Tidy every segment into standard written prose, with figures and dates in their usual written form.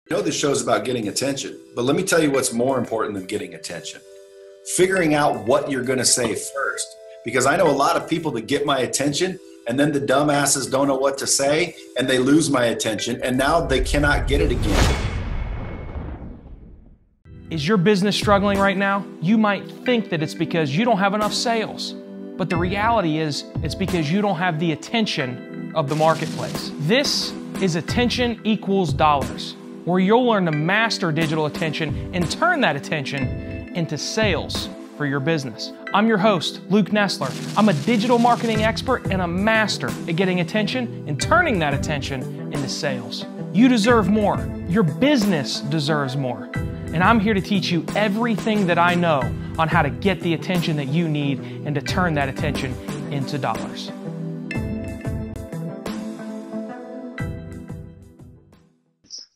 I know this show's about getting attention, but let me tell you what's more important than getting attention. Figuring out what you're going to say first. Because I know a lot of people that get my attention and then the dumbasses don't know what to say and they lose my attention and now they cannot get it again. Is your business struggling right now? You might think that it's because you don't have enough sales. But the reality is it's because you don't have the attention of the marketplace. This is Attention Equals Dollars, where you'll learn to master digital attention and turn that attention into sales for your business. I'm your host, Luke Nesler. I'm a digital marketing expert and a master at getting attention and turning that attention into sales. You deserve more. Your business deserves more. And I'm here to teach you everything that I know on how to get the attention that you need and to turn that attention into dollars.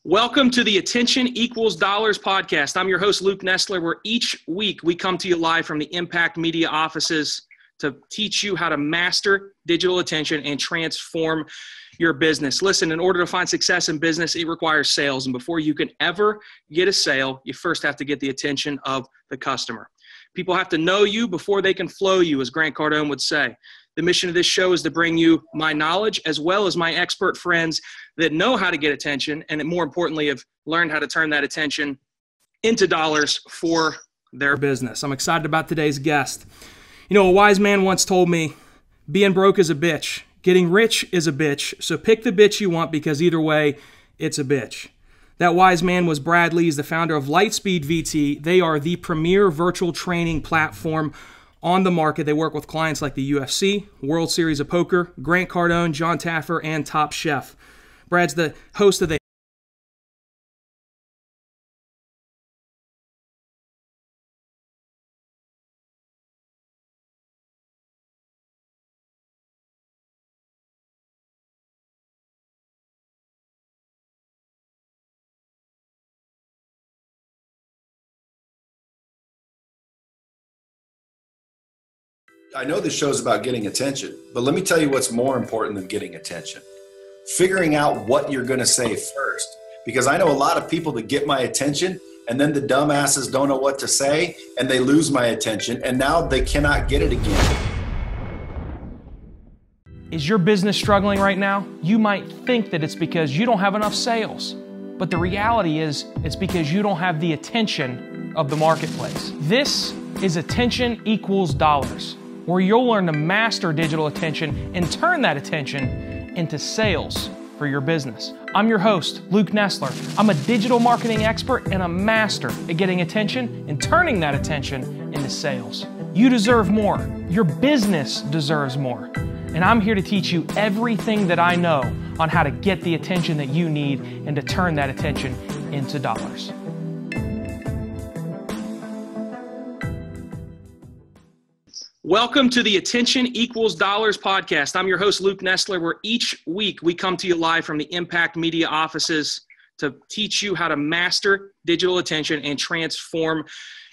Welcome to the Attention Equals Dollars podcast. I'm your host, Luke Nesler, where each week we come to you live from the Impact Media offices to teach you how to master digital attention and transform your business. Listen, in order to find success in business, it requires sales. And before you can ever get a sale, you first have to get the attention of the customer. People have to know you before they can flow you, as Grant Cardone would say. The mission of this show is to bring you my knowledge as well as my expert friends that know how to get attention and more importantly have learned how to turn that attention into dollars for their business. I'm excited about today's guest. You know, a wise man once told me, being broke is a bitch. Getting rich is a bitch. So pick the bitch you want because either way, it's a bitch. That wise man was Brad Lea, the founder of Lightspeed VT. They are the premier virtual training platform on the market. They work with clients like the UFC, World Series of Poker, Grant Cardone, John Taffer, and Top Chef. Brad's the host of the I know this show's about getting attention, but let me tell you what's more important than getting attention. Figuring out what you're going to say first. Because I know a lot of people that get my attention and then the dumbasses don't know what to say and they lose my attention and now they cannot get it again. Is your business struggling right now? You might think that it's because you don't have enough sales. But the reality is it's because you don't have the attention of the marketplace. This is Attention Equals Dollars, where you'll learn to master digital attention and turn that attention into sales for your business. I'm your host, Luke Nesler. I'm a digital marketing expert and a master at getting attention and turning that attention into sales. You deserve more. Your business deserves more. And I'm here to teach you everything that I know on how to get the attention that you need and to turn that attention into dollars. Welcome to the Attention Equals Dollars podcast. I'm your host, Luke Nesler, where each week we come to you live from the Impact Media offices to teach you how to master digital attention and transform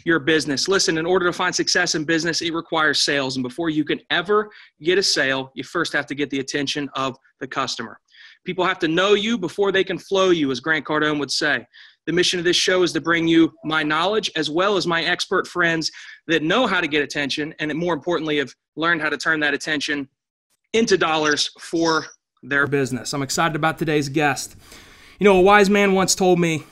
your business. Listen, in order to find success in business, it requires sales. And before you can ever get a sale, you first have to get the attention of the customer. People have to know you before they can flow you, as Grant Cardone would say. The mission of this show is to bring you my knowledge as well as my expert friends that know how to get attention and more importantly have learned how to turn that attention into dollars for their business. I'm excited about today's guest. You know, a wise man once told me,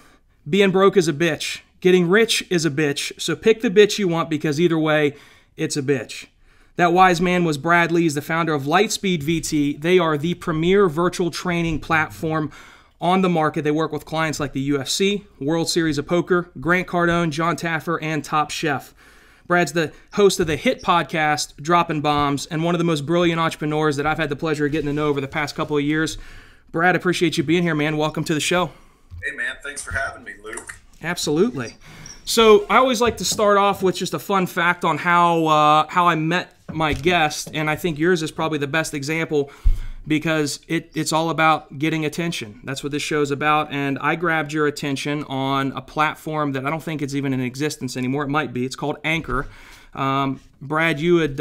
being broke is a bitch. Getting rich is a bitch. So pick the bitch you want because either way, it's a bitch. That wise man was Brad Lea, the founder of Lightspeed VT. They are the premier virtual training platform on the market. They work with clients like the UFC, World Series of Poker, Grant Cardone, John Taffer, and Top Chef. Brad's the host of the hit podcast, Dropping Bombs, and one of the most brilliant entrepreneurs that I've had the pleasure of getting to know over the past couple of years. Brad, appreciate you being here, man. Welcome to the show. Hey, man. Thanks for having me, Luke. Absolutely. So I always like to start off with just a fun fact on how I met my guest, and I think yours is probably the best example because it's all about getting attention. That's what this show is about, and I grabbed your attention on a platform that I don't think it's even in existence anymore. It might be. It's called Anchor. Brad, you had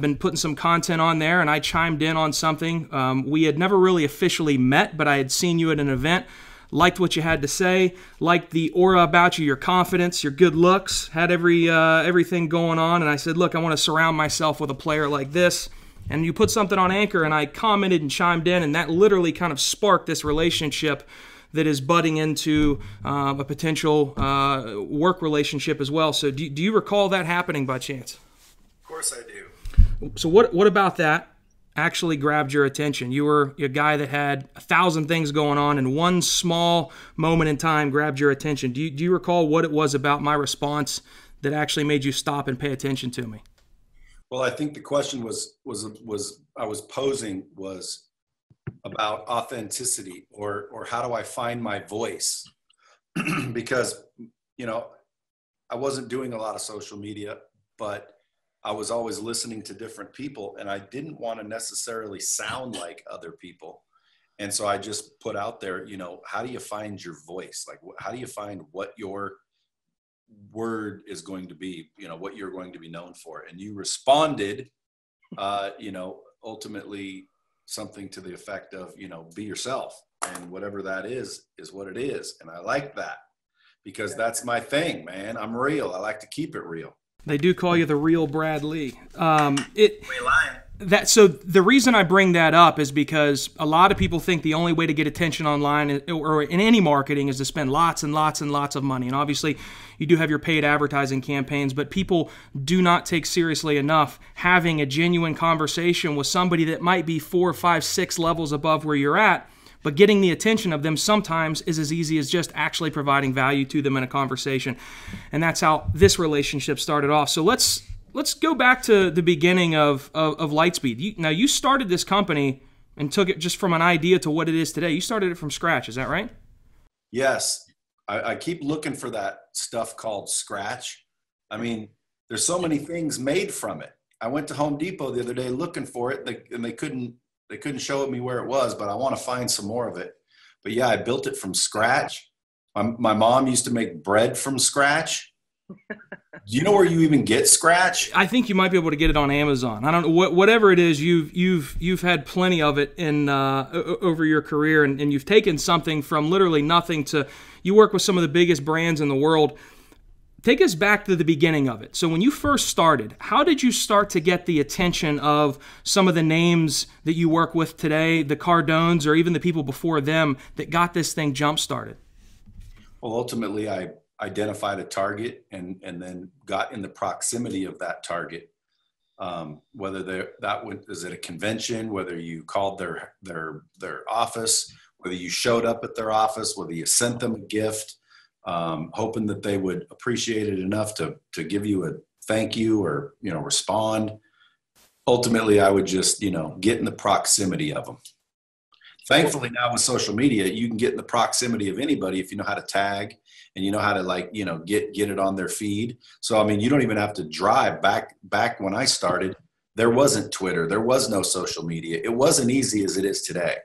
been putting some content on there, and I chimed in on something. We had never really officially met, but I had seen you at an event liked what you had to say, liked the aura about you, your confidence, your good looks, had everything going on. And I said, look, I want to surround myself with a player like this. And you put something on Anchor, and I commented and chimed in, and that literally kind of sparked this relationship that is budding into a potential work relationship as well. So do you recall that happening by chance? Of course I do. So what about that actually grabbed your attention? You were a guy that had 1,000 things going on, and one small moment in time grabbed your attention. Do you recall what it was about my response that actually made you stop and pay attention to me? Well, I think the question I was posing was about authenticity, or how do I find my voice? Because, I wasn't doing a lot of social media, but I was always listening to different people, and I didn't want to necessarily sound like other people. And so I just put out there, how do you find your voice? Like, how do you find what your word is going to be, what you're going to be known for? And you responded, ultimately something to the effect of, be yourself, and whatever that is what it is. And I like that, because that's my thing, man. I'm real. I like to keep it real. They do call you the real Brad Lea. lying. So the reason I bring that up is because a lot of people think the only way to get attention online or in any marketing is to spend lots and lots and lots of money. And obviously, you do have your paid advertising campaigns, but people do not take seriously enough having a genuine conversation with somebody that might be 4, 5, 6 levels above where you're at. But getting the attention of them sometimes is as easy as just actually providing value to them in a conversation. And that's how this relationship started off. So let's go back to the beginning of Lightspeed. Now, you started this company and took it just from an idea to what it is today. You started it from scratch. Is that right? Yes. I keep looking for that stuff called scratch. I mean, there's so many things made from it. I went to Home Depot the other day looking for it, and they couldn't show me where it was, but I want to find some more of it. But yeah, I built it from scratch. My mom used to make bread from scratch. Do you know where you even get scratch? I think you might be able to get it on Amazon. I don't know, whatever it is. You've had plenty of it in over your career, and you've taken something from literally nothing to. You work with some of the biggest brands in the world. Take us back to the beginning of it. So when you first started, how did you start to get the attention of some of the names that you work with today, the Cardones, or even the people before them that got this thing jump-started? Well, ultimately, I identified a target and then got in the proximity of that target. Whether that was at a convention, whether you called their office, whether you showed up at their office, whether you sent them a gift, hoping that they would appreciate it enough to give you a thank you or, respond. Ultimately, I would just, get in the proximity of them. Thankfully, now with social media, you can get in the proximity of anybody if you know how to tag and you know how to get it on their feed. So, I mean, you don't even have to drive. Back when I started, there wasn't Twitter. There was no social media. It wasn't easy as it is today.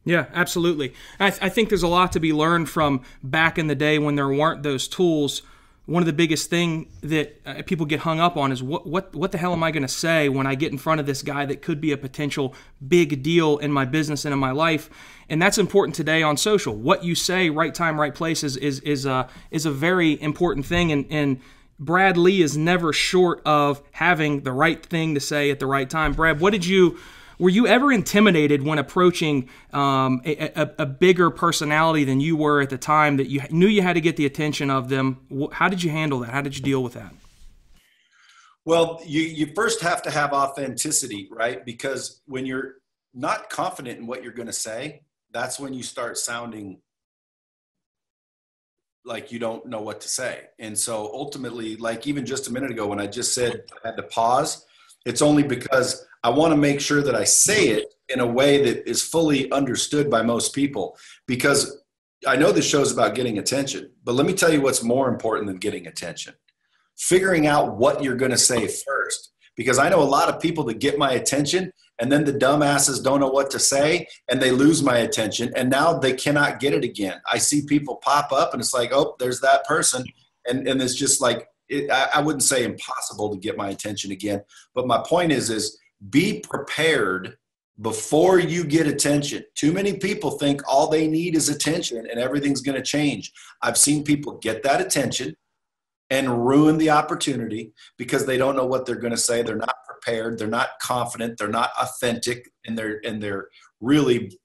Yeah, absolutely. I think there's a lot to be learned from back in the day when there weren't those tools. One of the biggest thing that people get hung up on is what the hell am I going to say when I get in front of this guy that could be a potential big deal in my business and in my life? And that's important today on social. What you say, right time, right place is a very important thing. And Brad Lea is never short of having the right thing to say at the right time. Brad, were you ever intimidated when approaching a bigger personality than you were at the time that you knew you had to get the attention of them? How did you handle that? How did you deal with that? Well, you first have to have authenticity, right? Because when you're not confident in what you're going to say, that's when you start sounding like you don't know what to say. And so ultimately, like even just a minute ago when I just said I had to pause, it's only because I want to make sure that I say it in a way that is fully understood by most people, because I know this show's about getting attention, but let me tell you what's more important than getting attention. Figuring out what you're going to say first, because I know a lot of people that get my attention and then the dumbasses don't know what to say and they lose my attention and now they cannot get it again. I see people pop up and it's like, oh, there's that person. And it's just like, I wouldn't say impossible to get my attention again, but my point is be prepared before you get attention. Too many people think all they need is attention and everything's going to change. I've seen people get that attention and ruin the opportunity because they don't know what they're going to say. They're not prepared. They're not confident. They're not authentic. And they're really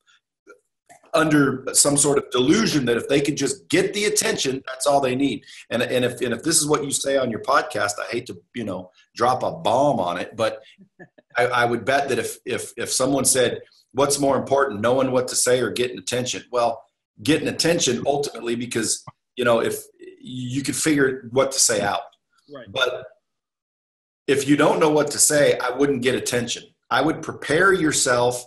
under some sort of delusion that if they could just get the attention, that's all they need. And if this is what you say on your podcast, I hate to, drop a bomb on it, but I would bet that if someone said, what's more important, knowing what to say or getting attention? Well, getting attention ultimately, because, if you could figure what to say out. Right. But if you don't know what to say, I wouldn't get attention. I would prepare yourself,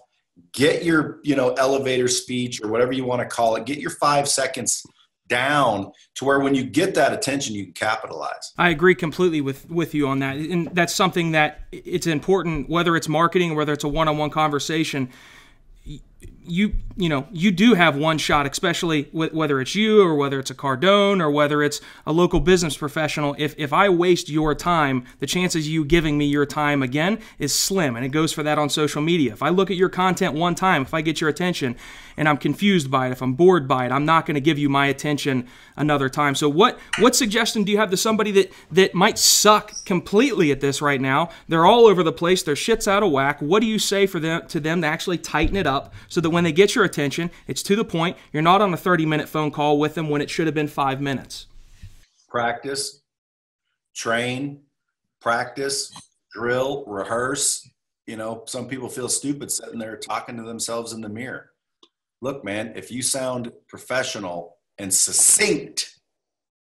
get your, elevator speech or whatever you want to call it, get your 5 seconds down to where when you get that attention, you can capitalize. I agree completely with you on that. And that's something that it's important, whether it's marketing, whether it's a one-on-one conversation. You do have one shot, especially whether it's you or whether it's a Cardone or whether it's a local business professional. If I waste your time, the chances of you giving me your time again is slim, and it goes for that on social media. If I look at your content one time, if I get your attention and I'm confused by it, if I'm bored by it, I'm not going to give you my attention another time. So what suggestion do you have to somebody that might suck completely at this right now? They're all over the place. Their shit's out of whack. What do you say to them to actually tighten it up so that when they get your attention, it's to the point? You're not on a 30-minute phone call with them when it should have been 5 minutes. Practice, train, practice, drill, rehearse. Some people feel stupid sitting there talking to themselves in the mirror. Look, man, if you sound professional and succinct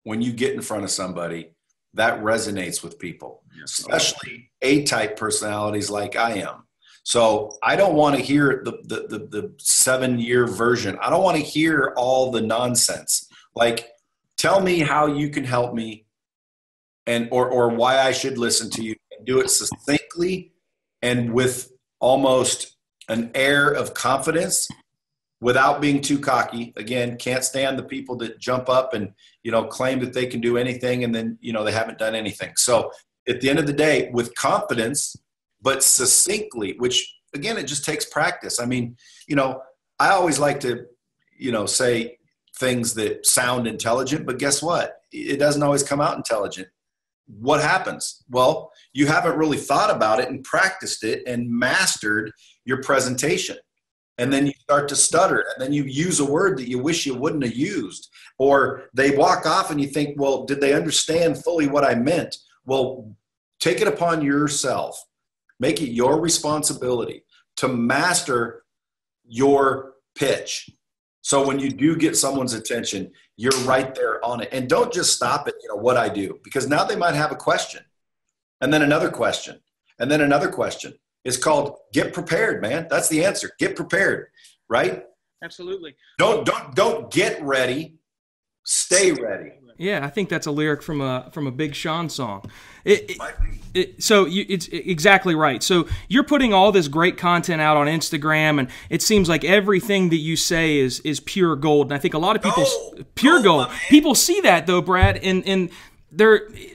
when you get in front of somebody, that resonates with people, especially A-type personalities like I am. So I don't want to hear the 7-year version. I don't want to hear all the nonsense. Like, tell me how you can help me or why I should listen to you, and do it succinctly and with almost an air of confidence without being too cocky. Again, can't stand the people that jump up and, claim that they can do anything and then, they haven't done anything. So at the end of the day, with confidence, but succinctly, which again, it just takes practice. I mean, I always like to, say things that sound intelligent, but guess what? It doesn't always come out intelligent. What happens? Well, you haven't really thought about it and practiced it and mastered your presentation. And then you start to stutter, and then you use a word that you wish you wouldn't have used, or they walk off and you think, well, did they understand fully what I meant? Well, take it upon yourself. Make it your responsibility to master your pitch. So when you do get someone's attention, you're right there on it. And don't just stop at, what I do, because now they might have a question, and then another question, and then another question. It's called get prepared, man. That's the answer. Get prepared, right? Absolutely. Don't get ready. Stay ready. Yeah, I think that's a lyric from a Big Sean song. It's exactly right. So you're putting all this great content out on Instagram, and it seems like everything that you say is pure gold. And I think a lot of people pure gold. People see that though, Brad, and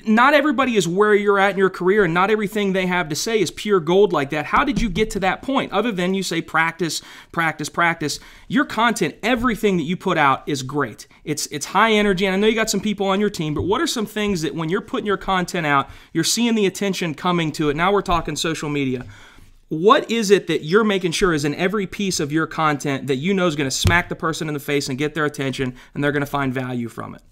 not everybody is where you're at in your career, and not everything they have to say is pure gold like that. How did you get to that point? Other than you say practice, practice, practice. Your content, everything that you put out is great. It's high energy, and I know you got some people on your team, but what are some things that when you're putting your content out, you're seeing the attention coming to it? Now we're talking social media. What is it that you're making sure is in every piece of your content that you know is going to smack the person in the face and get their attention, and they're going to find value from it?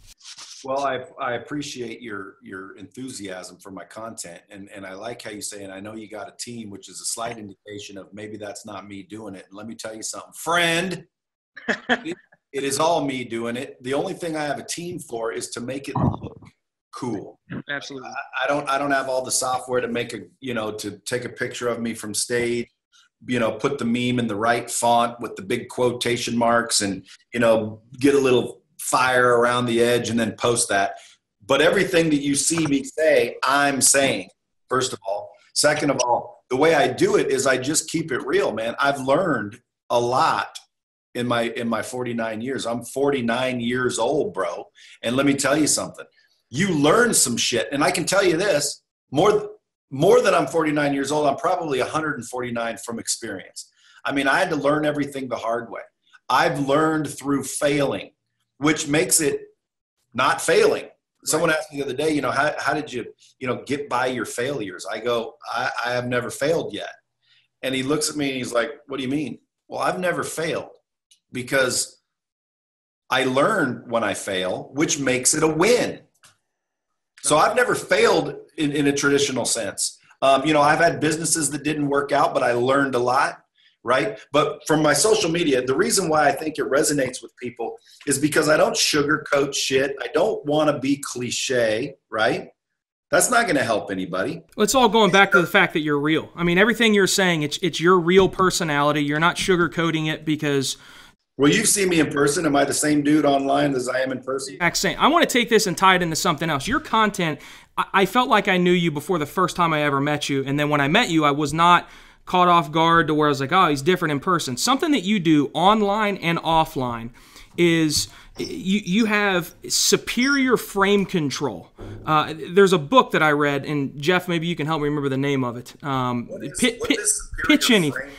Well, I appreciate your enthusiasm for my content, and I like how you say, and I know you got a team, which is a slight indication of maybe that's not me doing it. And let me tell you something, friend, it is all me doing it. The only thing I have a team for is to make it look cool. Absolutely. I don't have all the software to make to take a picture of me from stage, put the meme in the right font with the big quotation marks, and get a little fire around the edge and then post that. But everything that you see me say, I'm saying, first of all. Second of all, the way I do it is I just keep it real, man. I've learned a lot in my 49 years. I'm 49 years old, bro. And let me tell you something. You learn some shit. And I can tell you this, more than I'm 49 years old, I'm probably 149 from experience. I mean, I had to learn everything the hard way. I've learned through failing, which makes it not failing. Someone asked me the other day, how did you, get by your failures? I go, I have never failed yet. And he looks at me and he's like, what do you mean? Well, I've never failed because I learn when I fail, which makes it a win. So I've never failed in a traditional sense. I've had businesses that didn't work out, but I learned a lot, right? But from my social media, the reason why I think it resonates with people is because I don't sugarcoat shit. I don't want to be cliche, right? That's not going to help anybody. It's all going back to the fact that you're real. I mean, everything you're saying, it's your real personality. You're not sugarcoating it because... Well, you've seen me in person. Am I the same dude online as I am in person? Exact same. I want to take this and tie it into something else. Your content, I felt like I knew you before the first time I ever met you. And then when I met you, I was not caught off guard to where I was like, oh, he's different in person. Something that you do online and offline is you have superior frame control. There's a book that I read, and Jeff, maybe you can help me remember the name of it. Pitch Anything.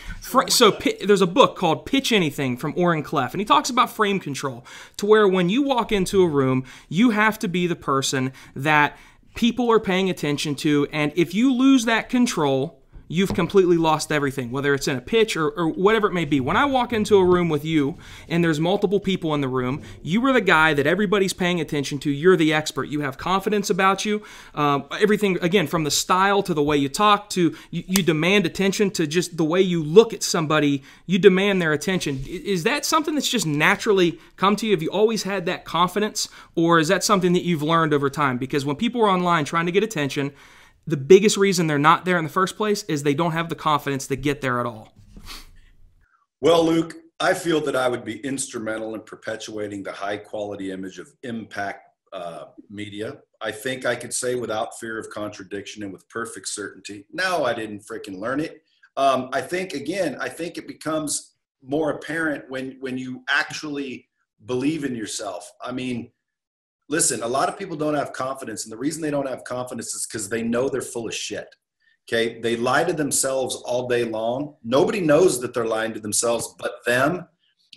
There's a book called Pitch Anything from Orrin Clef, and he talks about frame control to where when you walk into a room, you have to be the person that people are paying attention to, and if you lose that control, you've completely lost everything, whether it's in a pitch or whatever it may be. When I walk into a room with you and there's multiple people in the room, you are the guy that everybody's paying attention to. You're the expert. You have confidence about you. Everything, again, from the style to the way you talk to you demand attention to just the way you look at somebody. You demand their attention. Is that something that's just naturally come to you? Have you always had that confidence, or is that something that you've learned over time? Because when people are online trying to get attention, the biggest reason they're not there in the first place is they don't have the confidence to get there at all. Well, Luke, I feel that I would be instrumental in perpetuating the high quality image of impact media. I think I could say without fear of contradiction and with perfect certainty, no, I didn't freaking learn it. I think it becomes more apparent when you actually believe in yourself. I mean, listen, a lot of people don't have confidence, and the reason they don't have confidence is because they know they're full of shit, okay? They lie to themselves all day long. Nobody knows that they're lying to themselves but them,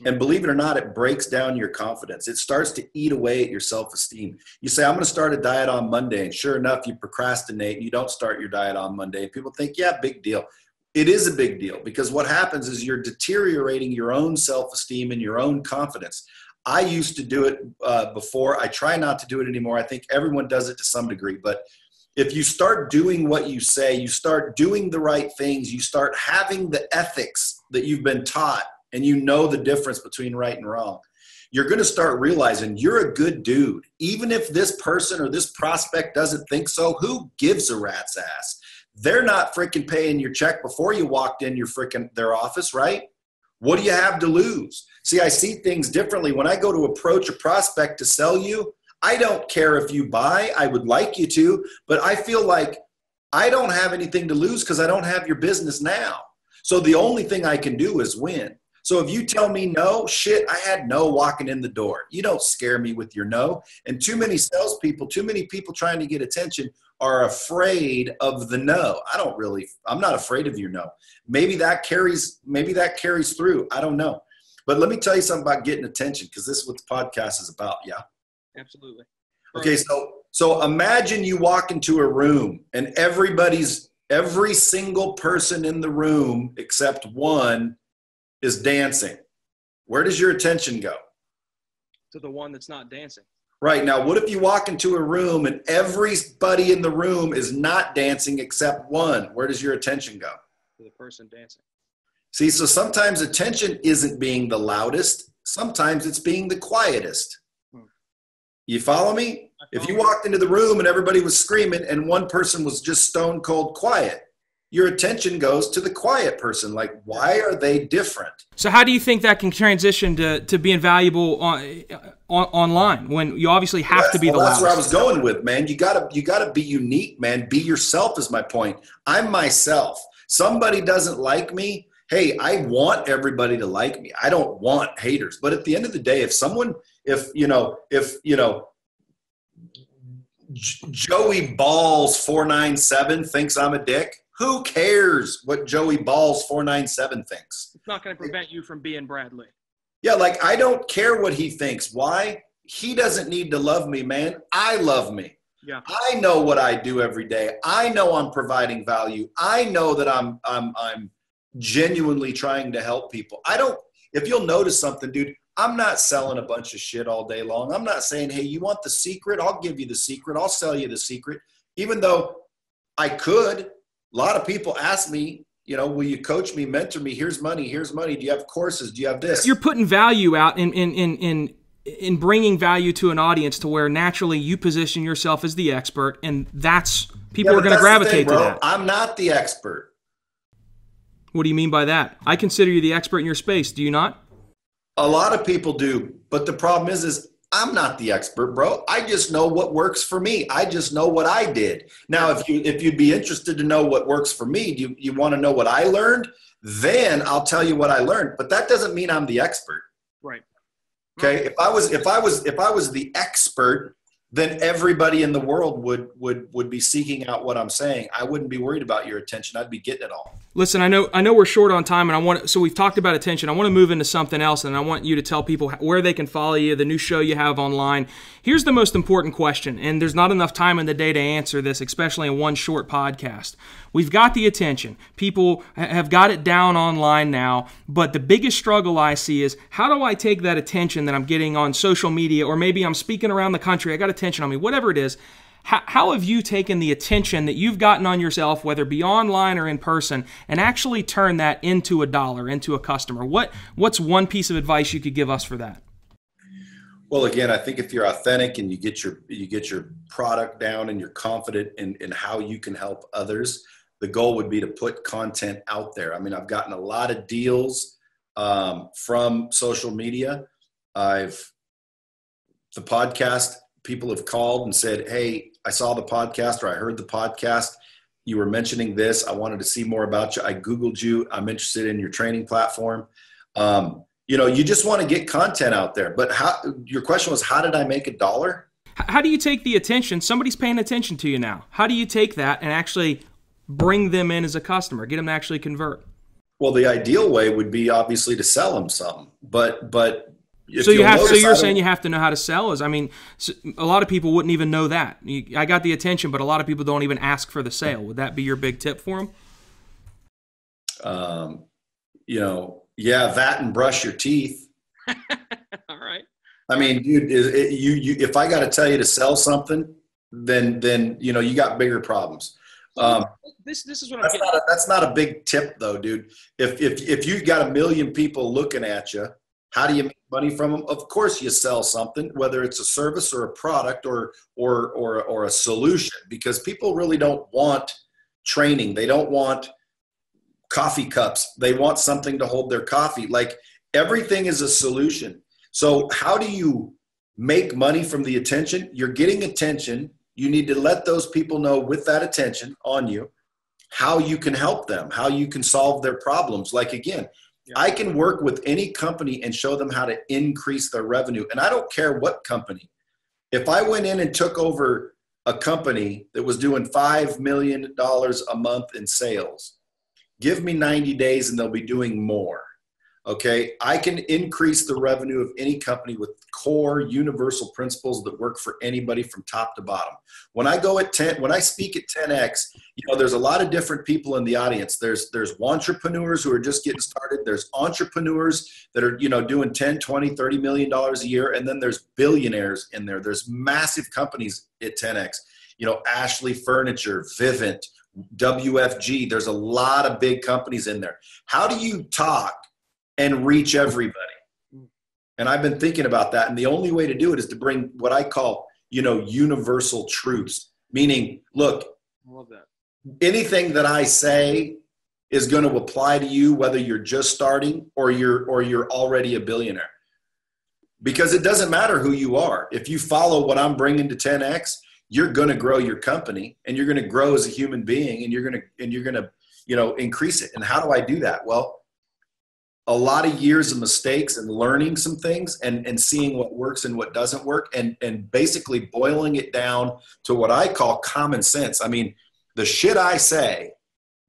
and believe it or not, it breaks down your confidence. It starts to eat away at your self-esteem. You say, I'm going to start a diet on Monday, and sure enough, you procrastinate, and you don't start your diet on Monday, and people think, yeah, big deal. It is a big deal because what happens is you're deteriorating your own self-esteem and your own confidence. I used to do it before. I try not to do it anymore. I think everyone does it to some degree. But if you start doing what you say, you start doing the right things, you start having the ethics that you've been taught, and you know the difference between right and wrong, you're going to start realizing you're a good dude. Even if this person or this prospect doesn't think so, who gives a rat's ass? They're not freaking paying your check before you walked in their office, right? What do you have to lose? See, I see things differently. When I go to approach a prospect to sell you, I don't care if you buy. I would like you to, but I feel like I don't have anything to lose because I don't have your business now. So the only thing I can do is win. So if you tell me no, shit, I had no walking in the door. You don't scare me with your no. And too many salespeople, too many people trying to get attention are afraid of the no. I'm not afraid of your no. Maybe that carries through. I don't know. But let me tell you something about getting attention, because this is what the podcast is about. Yeah. Absolutely. Okay. So imagine you walk into a room and every single person in the room except one is dancing. Where does your attention go? To the one that's not dancing. Right. Now, what if you walk into a room and everybody in the room is not dancing except one? Where does your attention go? To the person dancing. See, so sometimes attention isn't being the loudest. Sometimes it's being the quietest. You follow me? If you walked into the room and everybody was screaming and one person was just stone cold quiet, your attention goes to the quiet person. Like, why are they different? So how do you think that can transition to being valuable online when you obviously have to be the loudest? That's where I was going with, man. You gotta be unique, man. Be yourself is my point. I'm myself. Somebody doesn't like me. Hey, I want everybody to like me. I don't want haters. But at the end of the day, if Joey Balls 497 thinks I'm a dick, Who cares what Joey Balls 497 thinks? It's not going to prevent you from being Brad Lea. Yeah, like I don't care what he thinks. Why? He doesn't need to love me, man. I love me. Yeah. I know what I do every day. I know I'm providing value. I know that I'm genuinely trying to help people. If you'll notice something, dude, I'm not selling a bunch of shit all day long. I'm not saying, hey, you want the secret? I'll give you the secret. I'll sell you the secret. Even though I could. A lot of people ask me, will you coach me, mentor me? Here's money. Here's money. Do you have courses? Do you have this? You're putting value out in bringing value to an audience to where naturally you position yourself as the expert, and people are going to gravitate to that. I'm not the expert. What do you mean by that? I consider you the expert in your space. Do you not? A lot of people do, but the problem is I'm not the expert, bro. I just know what works for me. I just know what I did. Now, if you'd be interested to know what works for me, do you want to know what I learned? Then I'll tell you what I learned. But that doesn't mean I'm the expert. Right. Okay. If I was the expert, then everybody in the world would be seeking out what I'm saying. I wouldn't be worried about your attention. I'd be getting it all. Listen, I know we're short on time, and so we've talked about attention. I want to move into something else, and I want you to tell people where they can follow you, the new show you have online. Here's the most important question, and there's not enough time in the day to answer this, especially in one short podcast. We've got the attention. People have got it down online now, but the biggest struggle I see is how do I take that attention that I'm getting on social media, or maybe I'm speaking around the country, I got attention on me, whatever it is. How have you taken the attention that you've gotten on yourself, whether be online or in person, and actually turn that into a dollar, into a customer? What's one piece of advice you could give us for that? Well, again, I think if you're authentic and you get your product down and you're confident in how you can help others, the goal would be to put content out there. I mean, I've gotten a lot of deals from social media. The podcast, people have called and said, hey, I saw the podcast, or I heard the podcast. You were mentioning this. I wanted to see more about you. I Googled you. I'm interested in your training platform. You just want to get content out there. But your question was, how did I make $1? How do you take the attention? Somebody's paying attention to you now. How do you take that and actually bring them in as a customer, get them to actually convert? Well, the ideal way would be obviously to sell them something, but so you're saying you have to know how to sell? A lot of people wouldn't even know that. I got the attention, but a lot of people don't even ask for the sale. Would that be your big tip for them? Yeah, that and brush your teeth. All right. I mean, dude, if I got to tell you to sell something, then you got bigger problems. This is what I'm getting. That's not a big tip, though, dude. If you got 1 million people looking at you, how do you make money from them? Of course, you sell something, whether it's a service or a product or a solution, because people really don't want training. They don't want coffee cups. They want something to hold their coffee. Like, everything is a solution. So how do you make money from the attention? You're getting attention. You need to let those people know with that attention on you how you can help them, how you can solve their problems. Like, again, I can work with any company and show them how to increase their revenue. And I don't care what company. If I went in and took over a company that was doing $5 million a month in sales, give me 90 days and they'll be doing more. Okay. I can increase the revenue of any company with core universal principles that work for anybody from top to bottom. When I speak at 10X, there's a lot of different people in the audience. There's entrepreneurs who are just getting started. There's entrepreneurs that are, doing 10, 20, $30 million a year. And then there's billionaires in there. There's massive companies at 10X, Ashley Furniture, Vivint, WFG. There's a lot of big companies in there. How do you talk and reach everybody? And I've been thinking about that. And the only way to do it is to bring what I call, universal truths. Meaning, look, I love that. Anything that I say is going to apply to you, whether you're just starting or you're already a billionaire. Because it doesn't matter who you are. If you follow what I'm bringing to 10X, you're going to grow your company and you're going to grow as a human being, and you're going to increase it. And how do I do that? Well, a lot of years of mistakes and learning some things and seeing what works and what doesn't work, and basically boiling it down to what I call common sense. I mean, the shit I say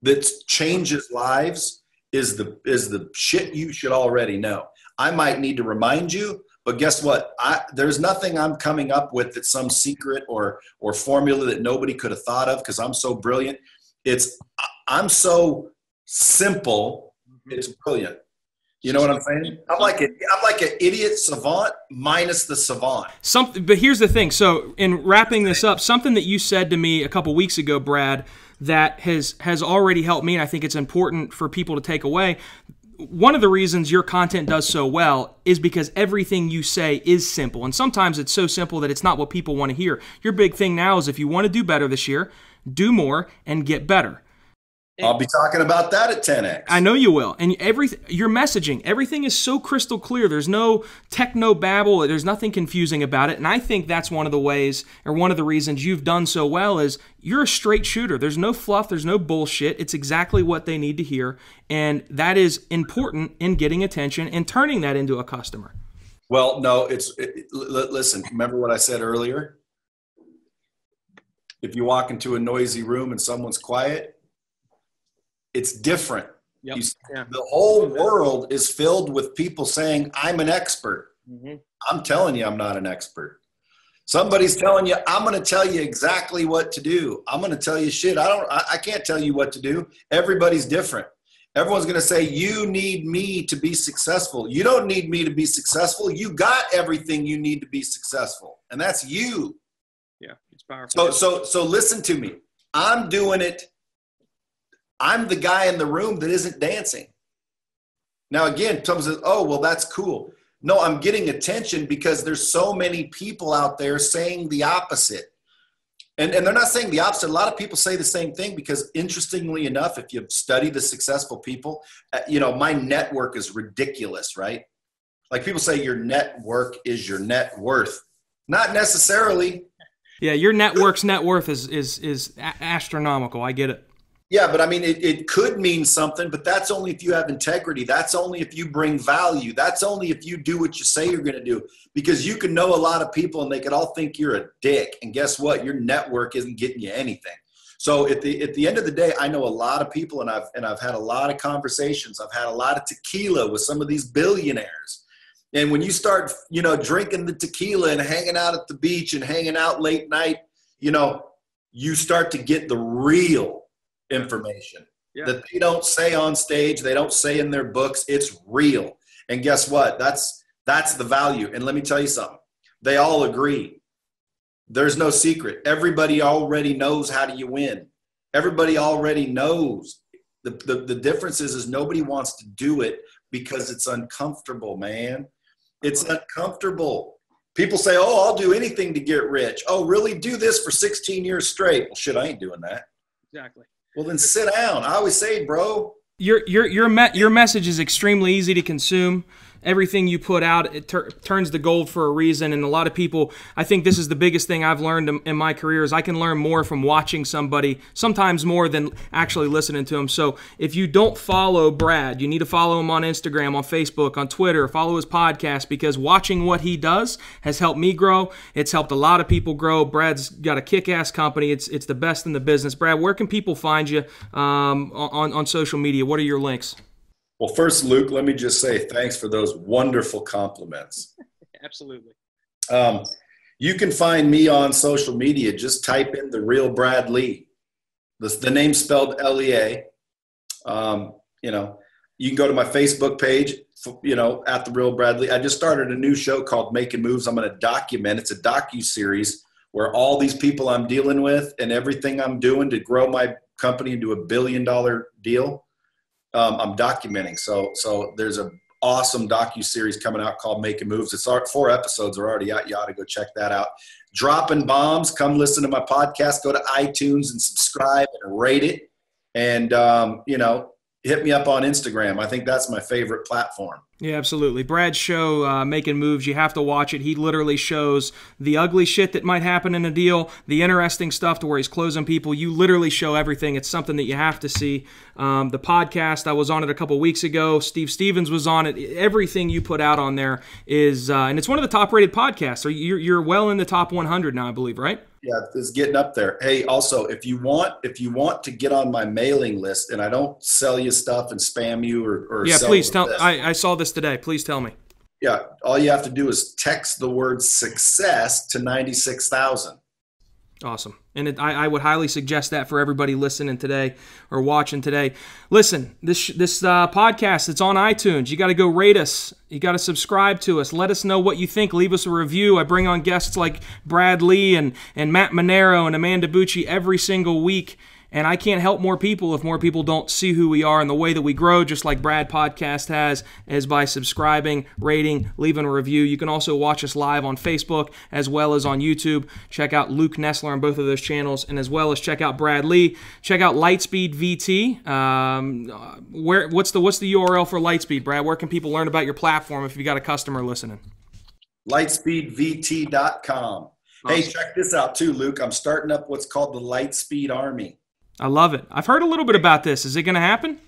that changes lives is the shit you should already know. I might need to remind you, but guess what? There's nothing I'm coming up with that's some secret or formula that nobody could have thought of because I'm so brilliant. I'm so simple. It's brilliant. You know what I'm saying? I'm like an idiot savant minus the savant. But here's the thing. So in wrapping this up, something that you said to me a couple weeks ago, Brad, that has already helped me, and I think it's important for people to take away. One of the reasons your content does so well is because everything you say is simple. And sometimes it's so simple that it's not what people want to hear. Your big thing now is if you want to do better this year, do more and get better. I'll be talking about that at 10X. I know you will. And your messaging, everything is so crystal clear. There's no techno babble. There's nothing confusing about it. And I think that's one of the ways, or one of the reasons you've done so well is you're a straight shooter. There's no fluff. There's no bullshit. It's exactly what they need to hear. And that is important in getting attention and turning that into a customer. Well, no, listen, remember what I said earlier? If you walk into a noisy room and someone's quiet, it's different. Yep. The whole world is filled with people saying, I'm an expert. Mm-hmm. I'm telling you, I'm not an expert. Somebody's telling you, I'm going to tell you exactly what to do. I'm going to tell you shit. I can't tell you what to do. Everybody's different. Everyone's going to say, you need me to be successful. You don't need me to be successful. You got everything you need to be successful. And that's you. Yeah, it's powerful. So listen to me. I'm doing it. I'm the guy in the room that isn't dancing. Now, again, someone says, oh, well, that's cool. No, I'm getting attention because there's so many people out there saying the opposite. And they're not saying the opposite. A lot of people say the same thing because, interestingly enough, if you study the successful people, my network is ridiculous, right? Like people say your network is your net worth. Not necessarily. Yeah, your network's net worth is astronomical. I get it. Yeah, but I mean, it could mean something, but that's only if you have integrity. That's only if you bring value. That's only if you do what you say you're going to do. Because you can know a lot of people and they could all think you're a dick. And guess what? Your network isn't getting you anything. So at the end of the day, I know a lot of people, and I've had a lot of conversations. I've had a lot of tequila with some of these billionaires. And when you start, drinking the tequila and hanging out at the beach and hanging out late night, you start to get the real information that they don't say on stage. They don't say in their books. It's real. And guess what? That's the value. And let me tell you something. They all agree. There's no secret. Everybody already knows how do you win. Everybody already knows. The difference is nobody wants to do it because it's uncomfortable, man. It's uncomfortable. People say, oh, I'll do anything to get rich. Oh, really? Do this for 16 years straight. Well, shit, I ain't doing that. Exactly. Well, then sit down. I always say, bro. Your message is extremely easy to consume. Everything you put out, it turns to gold for a reason. And a lot of people, I think this is the biggest thing I've learned in my career is I can learn more from watching somebody, sometimes more than actually listening to them. So if you don't follow Brad, you need to follow him on Instagram, on Facebook, on Twitter, follow his podcast, because watching what he does has helped me grow. It's helped a lot of people grow. Brad's got a kick-ass company. It's the best in the business. Brad, where can people find you on social media? What are your links? Well, first, Luke, let me just say thanks for those wonderful compliments. Absolutely. You can find me on social media. Just type in The Real Brad Lea. The name's spelled Lea. You can go to my Facebook page, at The Real Brad Lea. I just started a new show called Making Moves. I'm going to document. It's a docu-series where all these people I'm dealing with and everything I'm doing to grow my company into $1 billion deal, I'm documenting. So there's an awesome docu-series coming out called Making Moves. It's 4 episodes are already out. You ought to go check that out. Dropping bombs. Come listen to my podcast. Go to iTunes and subscribe and rate it. And, hit me up on Instagram. I think that's my favorite platform. Yeah, absolutely. Brad's show, Making Moves, you have to watch it. He literally shows the ugly shit that might happen in a deal, the interesting stuff to where he's closing people. You literally show everything. It's something that you have to see. The podcast, I was on it a couple weeks ago. Steve Stevens was on it. Everything you put out on there is, and it's one of the top-rated podcasts. So you're well in the top 100 now, I believe, right? Yeah, it's getting up there. Hey, also, if you want to get on my mailing list, and I don't sell you stuff and spam you or Yeah, sell please you tell. this. I saw this today. Please tell me. Yeah, all you have to do is text the word success to 96,000. Awesome. And I would highly suggest that for everybody listening today or watching today. Listen, this podcast, it's on iTunes. You got to go rate us. You got to subscribe to us. Let us know what you think. Leave us a review. I bring on guests like Brad Lea and Matt Monero and Amanda Bucci every single week. And I can't help more people if more people don't see who we are, and the way that we grow, just like Brad Podcast has, is by subscribing, rating, leaving a review. You can also watch us live on Facebook as well as on YouTube. Check out Luke Nesler on both of those channels, and as well as check out Brad Lea. Check out Lightspeed VT. What's the URL for Lightspeed, Brad? Where can people learn about your platform if you got a customer listening? Lightspeedvt.com. Awesome. Hey, check this out too, Luke. I'm starting up what's called the Lightspeed Army. I love it. I've heard a little bit about this. Is it going to happen?